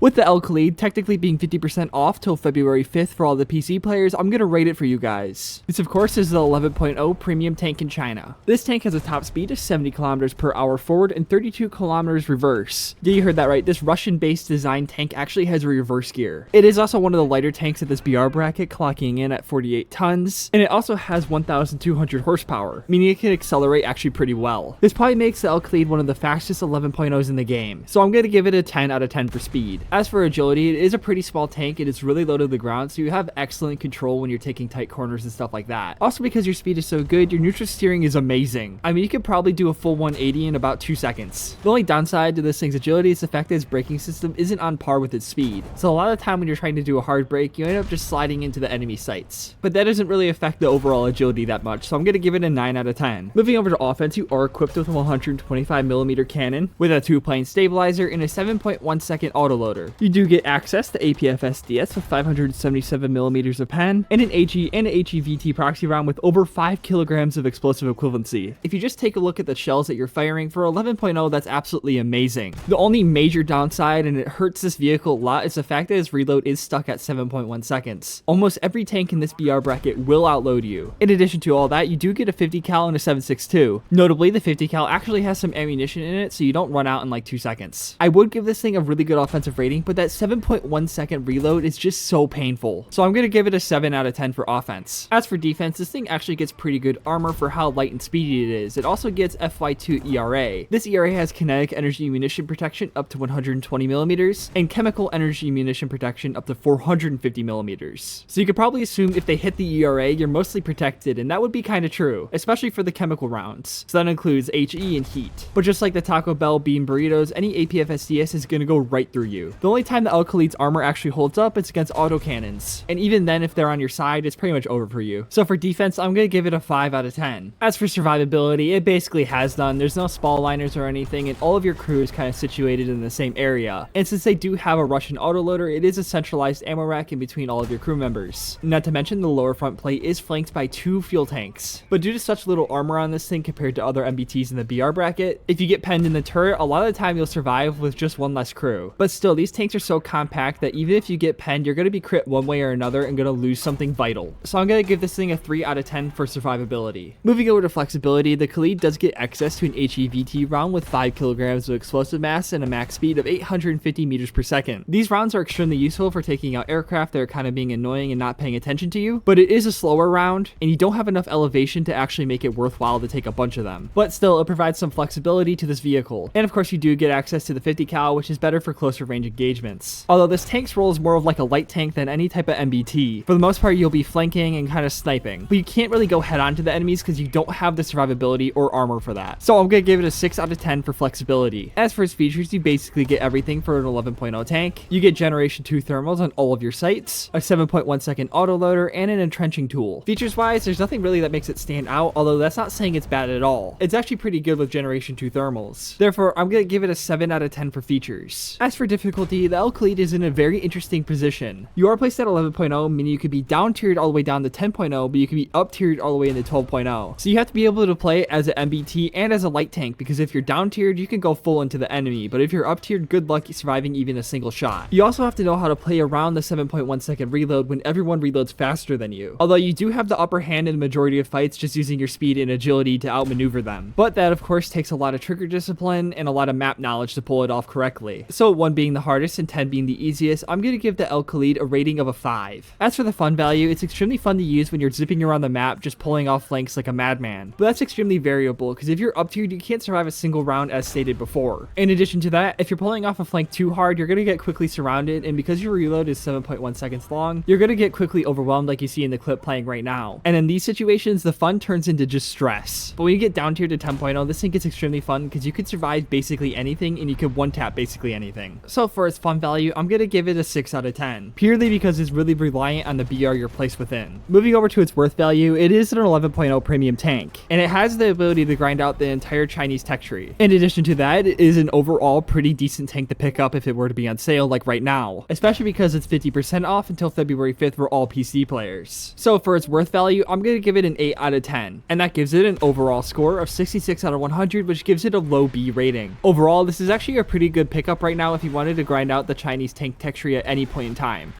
With the Al-Khalid technically being 50% off till February 5th for all the PC players, I'm going to rate it for you guys. This of course is the 11.0 premium tank in China. This tank has a top speed of 70 kilometers per hour forward and 32 kilometers reverse. Yeah, you heard that right, this Russian-based design tank actually has a reverse gear. It is also one of the lighter tanks at this BR bracket, clocking in at 48 tons, and it also has 1,200 horsepower, meaning it can accelerate actually pretty well. This probably makes the Al-Khalid one of the fastest 11.0s in the game, so I'm going to give it a 10 out of 10 for speed. As for agility, it is a pretty small tank and it's really low to the ground, so you have excellent control when you're taking tight corners and stuff like that. Also, because your speed is so good, your neutral steering is amazing. I mean, you could probably do a full 180 in about 2 seconds. The only downside to this thing's agility is the fact that its braking system isn't on par with its speed. So a lot of the time when you're trying to do a hard brake, you end up just sliding into the enemy sights. But that doesn't really affect the overall agility that much, so I'm going to give it a 9 out of 10. Moving over to offense, you are equipped with a 125mm cannon, with a 2-plane stabilizer and a 7.1 second autoloader. You do get access to APFSDS with 577mm of pen, and an HE and an HEVT proxy round with over 5 kilograms of explosive equivalency. If you just take a look at the shells that you're firing for 11.0, that's absolutely amazing. The only major downside, and it hurts this vehicle a lot, is the fact that its reload is stuck at 7.1 seconds. Almost every tank in this BR bracket will outload you. In addition to all that, you do get a 50 cal and a 7.62. Notably, the 50 cal actually has some ammunition in it, so you don't run out in like 2 seconds. I would give this thing a really good offensive rating, but that 7.1 second reload is just so painful. So I'm going to give it a 7 out of 10 for offense. As for defense, this thing actually gets pretty good armor for how light and speedy it is. It also gets FY2 ERA. This ERA has kinetic energy munition protection up to 120mm and chemical energy munition protection up to 450mm. So you could probably assume if they hit the ERA, you're mostly protected, and that would be kind of true, especially for the chemical rounds. So that includes HE and heat. But just like the Taco Bell bean burritos, any APFSDS is going to go right through you. The only time the Al-Khalid's armor actually holds up, it's against autocannons. And even then, if they're on your side, it's pretty much over for you. So for defense, I'm going to give it a 5 out of 10. As for survivability, it basically has none. There's no spall liners or anything, and all of your crew is kind of situated in the same area. And since they do have a Russian autoloader, it is a centralized ammo rack in between all of your crew members. Not to mention, the lower front plate is flanked by 2 fuel tanks. But due to such little armor on this thing compared to other MBTs in the BR bracket, if you get penned in the turret, a lot of the time you'll survive with just one less crew. But still, these tanks are so compact that even if you get penned, you're going to be crit one way or another and going to lose something vital. So I'm going to give this thing a 3 out of 10 for survivability. Moving over to flexibility, the Khalid does get access to an HEVT round with 5 kilograms of explosive mass and a max speed of 850 meters per second. These rounds are extremely useful for taking out aircraft that are kind of being annoying and not paying attention to you, but it is a slower round and you don't have enough elevation to actually make it worthwhile to take a bunch of them. But still, it provides some flexibility to this vehicle. And of course, you do get access to the 50 cal, which is better for closer range engagements. Although this tank's role is more of like a light tank than any type of MBT. For the most part, you'll be flanking and kind of sniping, but you can't really go head on to the enemies because you don't have the survivability or armor for that. So I'm going to give it a 6 out of 10 for flexibility. As for its features, you basically get everything for an 11.0 tank. You get generation 2 thermals on all of your sights, a 7.1 second autoloader, and an entrenching tool. Features wise, there's nothing really that makes it stand out, although that's not saying it's bad at all. It's actually pretty good with generation 2 thermals. Therefore, I'm going to give it a 7 out of 10 for features. As for difficulty, the Al-Khalid is in a very interesting position. You are placed at 11.0, meaning you could be down tiered all the way down to 10.0, but you could be up tiered all the way into 12.0. So you have to be able to play as an MBT and as a light tank, because if you're down tiered, you can go full into the enemy, but if you're up tiered, good luck surviving even a single shot. You also have to know how to play around the 7.1 second reload when everyone reloads faster than you. Although you do have the upper hand in the majority of fights just using your speed and agility to outmaneuver them. But that of course takes a lot of trigger discipline and a lot of map knowledge to pull it off correctly. So 1 being the hardest and 10 being the easiest, I'm going to give the Al-Khalid a rating of a 5. As for the fun value, it's extremely fun to use when you're zipping around the map just pulling off flanks like a madman. But that's extremely variable because if you're up tiered, you can't survive a single round as stated before. In addition to that, if you're pulling off a flank too hard, you're going to get quickly surrounded, and because your reload is 7.1 seconds long, you're going to get quickly overwhelmed like you see in the clip playing right now. And in these situations, the fun turns into just stress. But when you get down tier to 10.0, this thing gets extremely fun because you could survive basically anything and you could one-tap basically anything. So for its fun value, I'm going to give it a 6 out of 10, purely because it's really reliant on the BR you're placed within. Moving over to its worth value, it is an 11.0 premium tank, and it has the ability to grind out the entire Chinese tech tree. In addition to that, it is an overall pretty decent tank to pick up if it were to be on sale like right now, especially because it's 50% off until February 5th for all PC players. So for its worth value, I'm going to give it an 8 out of 10, and that gives it an overall score of 66 out of 100, which gives it a low B rating. Overall, this is actually a pretty good pickup right now if you wanted to grind out the Chinese tank tech tree at any point in time.